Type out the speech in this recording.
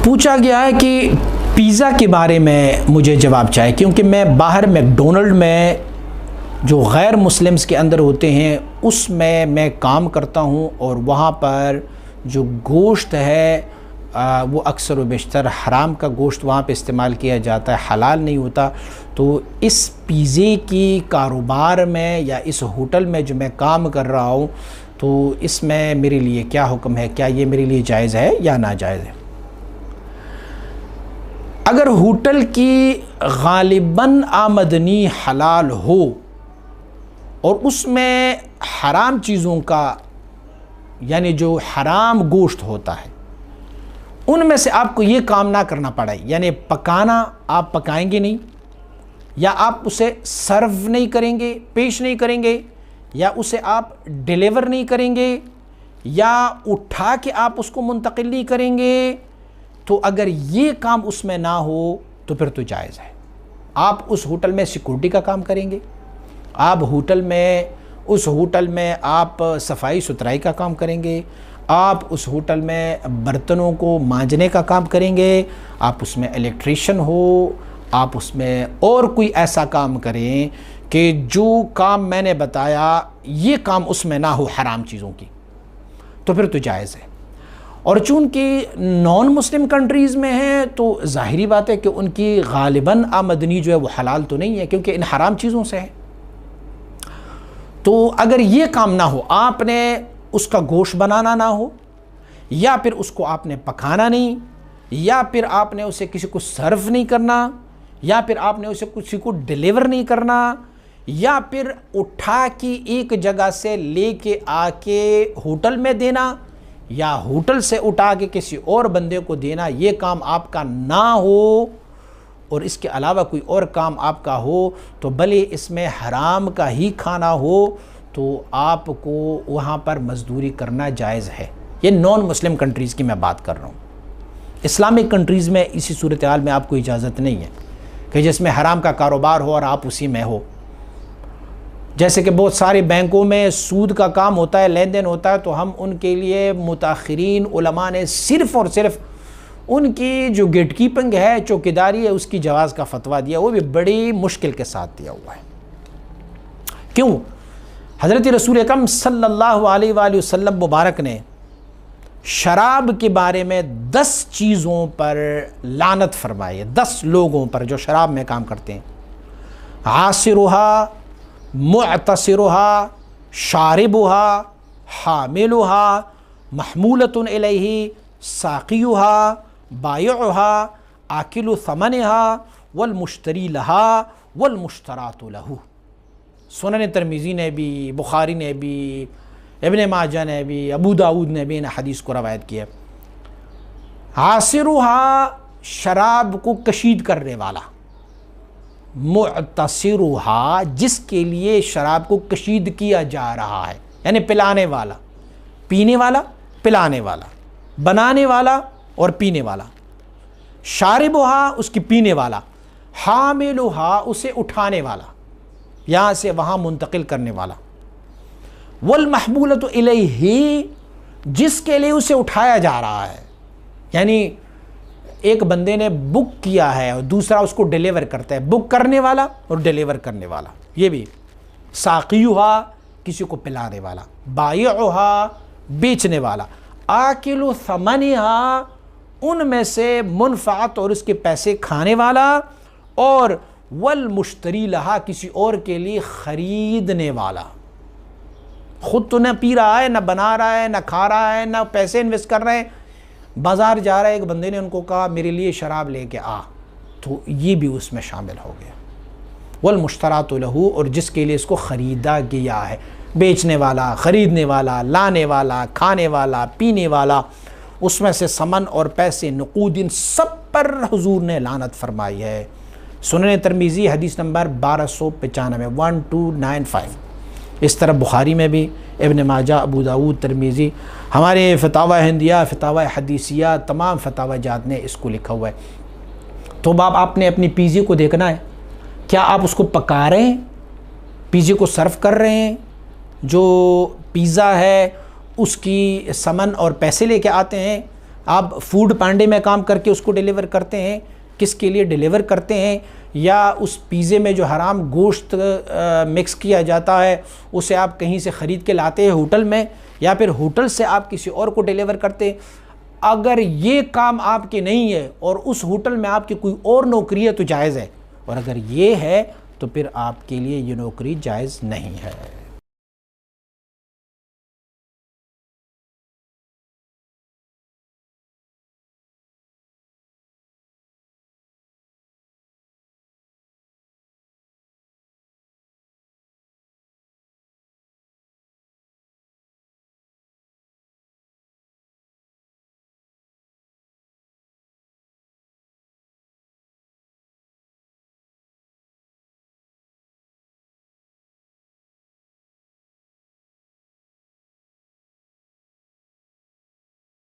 پوچھا گیا ہے کہ پیزا کے بارے میں مجھے جواب چاہیے، کیونکہ میں باہر میکڈونلڈ میں جو غیر مسلمز کے اندر ہوتے ہیں اس میں کام کرتا ہوں، اور وہاں پر جو گوشت ہے وہ اکثر و بیشتر حرام کا گوشت وہاں پہ استعمال کیا جاتا ہے، حلال نہیں ہوتا۔ تو اس پیزے کی کاروبار میں یا اس ہوٹل میں جو میں کام کر رہا ہوں تو اس میں میرے لیے کیا حکم ہے؟ کیا یہ میرے لیے جائز ہے یا ناجائز ہے؟ اگر ہوٹل کی غالباً آمدنی حلال ہو اور اس میں حرام چیزوں کا یعنی جو حرام گوشت ہوتا ہے ان میں سے آپ کو یہ کام نہ کرنا پڑے، یعنی پکانا آپ پکائیں گے نہیں، یا آپ اسے سرو نہیں کریں گے، پیش نہیں کریں گے، یا اسے آپ ڈیلیور نہیں کریں گے، یا اٹھا کے آپ اس کو منتقل نہیں کریں گے، تو اگر یہ کام اس میں نہ ہو تو پھر تو جائز ہے۔ آپ اس ہوٹل میں سیکورٹی کا کام کریں گے، آپ اس ہوٹل میں آپ صفائی ستھرائی کا کام کریں گے، آپ اس ہوٹل میں برتنوں کو مانجنے کا کام کریں گے، آپ اس میں الیکٹریشین ہو، آپ اس میں اور کوئی ایسا کام کریں کہ جو کام میں نے بتایا یہ کام اس میں نہ ہو حرام چیزوں کی، تو پھر تو جائز ہے۔ اور چونکہ نان مسلم کنٹریز میں ہیں تو ظاہری بات ہے کہ ان کی غالباً آمدنی جو ہے وہ حلال تو نہیں ہے، کیونکہ ان حرام چیزوں سے ہے۔ تو اگر یہ کام نہ ہو، آپ نے اس کا گوشت بنانا نہ ہو، یا پھر اس کو آپ نے پکانا نہیں، یا پھر آپ نے اسے کسی کو سرو نہیں کرنا، یا پھر آپ نے اسے کسی کو ڈیلیور نہیں کرنا، یا پھر اٹھا کے ایک جگہ سے لے کے آ کے ہوٹل میں دینا، یا ہوٹل سے اٹھا کے کسی اور بندے کو دینا، یہ کام آپ کا نہ ہو اور اس کے علاوہ کوئی اور کام آپ کا ہو، تو بھلے اس میں حرام کا ہی کھانا ہو تو آپ کو وہاں پر مزدوری کرنا جائز ہے۔ یہ نان مسلم کنٹریز کی میں بات کر رہا ہوں۔ اسلامک کنٹریز میں اسی صورتحال میں آپ کو اجازت نہیں ہے کہ جس میں حرام کا کاروبار ہو اور آپ اسی میں ہو۔ جیسے کہ بہت سارے بینکوں میں سود کا کام ہوتا ہے، لین دین ہوتا ہے، تو ہم ان کے لیے متاخرین علماء نے صرف اور صرف ان کی جو گیٹ کیپنگ ہے، چوکیداری ہے، اس کی جواز کا فتویٰ دیا، وہ بھی بڑی مشکل کے ساتھ دیا ہوا ہے۔ کیوں؟ حضرت رسول اکرم صلی اللہ علیہ وآلہ وسلم مبارک نے شراب کے بارے میں 10 چیزوں پر لعنت فرمائی ہے، 10 لوگوں پر جو شراب میں کام کرتے ہیں۔ عاصرها، معتصرها، شاربها، حاملها، محمولة الیہ، ساقیها، بائعها، آکل ثمنها، والمشتری لها، والمشترات له۔ سنن ترمذی نے بھی، بخاری نے بھی، ابن ماجہ نے بھی، ابو داؤد نے بھی ان حدیث کو روایت کیا۔ عاصرها، شراب کو کشید کرنے والا، معتصرها، جس کے لیے شراب کو کشید کیا جا رہا ہے، یعنی پلانے والا، پینے والا، پلانے والا، بنانے والا اور پینے والا۔ شاربها، اس کی پینے والا۔ حاملها، اسے اٹھانے والا، یہاں سے وہاں منتقل کرنے والا۔ والمحمولۃ الیہ، جس کے لیے اسے اٹھایا جا رہا ہے، یعنی ایک بندے نے بک کیا ہے اور دوسرا اس کو ڈیلیور کرتا ہے، بک کرنے والا اور ڈیلیور کرنے والا، یہ بھی۔ ساقیها، کسی کو پلانے والا۔ بائعها، بیچنے والا۔ آکل ثمنها، ان میں سے منفعت اور اس کے پیسے کھانے والا، اور والمشتری لہا، کسی اور کے لیے خریدنے والا۔ خود تو نہ پی رہا ہے، نہ بنا رہا ہے، نہ کھا رہا ہے، نہ پیسے انویسٹ کر رہے ہیں، بازار جا رہا ہے، ایک بندے نے ان کو کہا میرے لیے شراب لے کے آ، تو یہ بھی اس میں شامل ہو گیا۔ والمشترات لہ، اور جس کے لیے اس کو خریدا گیا ہے، بیچنے والا، خریدنے والا، لانے والا، کھانے والا، پینے والا، اس میں سے ثمن اور پیسے، نقود، ان سب پر حضور نے لعنت فرمائی ہے۔ سنن ترمذی حدیث نمبر 1295، 1295۔ اس طرح بخاری میں بھی، ابن ماجہ، ابو داؤد، ترمذی، ہمارے فتاوی ہندیہ، فتاوی حدیثیہ، تمام فتاوی جات نے اس کو لکھا ہوا ہے۔ تو اب آپ نے اپنی پیزے کو دیکھنا ہے، کیا آپ اس کو پکا رہے ہیں، پیزے کو سرو کر رہے ہیں، جو پیزا ہے اس کی ثمن اور پیسے لے کے آتے ہیں، آپ فوڈ پانڈے میں کام کر کے اس کو ڈیلیور کرتے ہیں، کس کے لیے ڈیلیور کرتے ہیں؟ یا اس پیزے میں جو حرام گوشت مکس کیا جاتا ہے اسے آپ کہیں سے خرید کے لاتے ہیں ہوٹل میں، یا پھر ہوٹل سے آپ کسی اور کو ڈیلیور کرتے ہیں؟ اگر یہ کام آپ کے نہیں ہے اور اس ہوٹل میں آپ کی کوئی اور نوکری ہے تو جائز ہے، اور اگر یہ ہے تو پھر آپ کے لیے یہ نوکری جائز نہیں ہے۔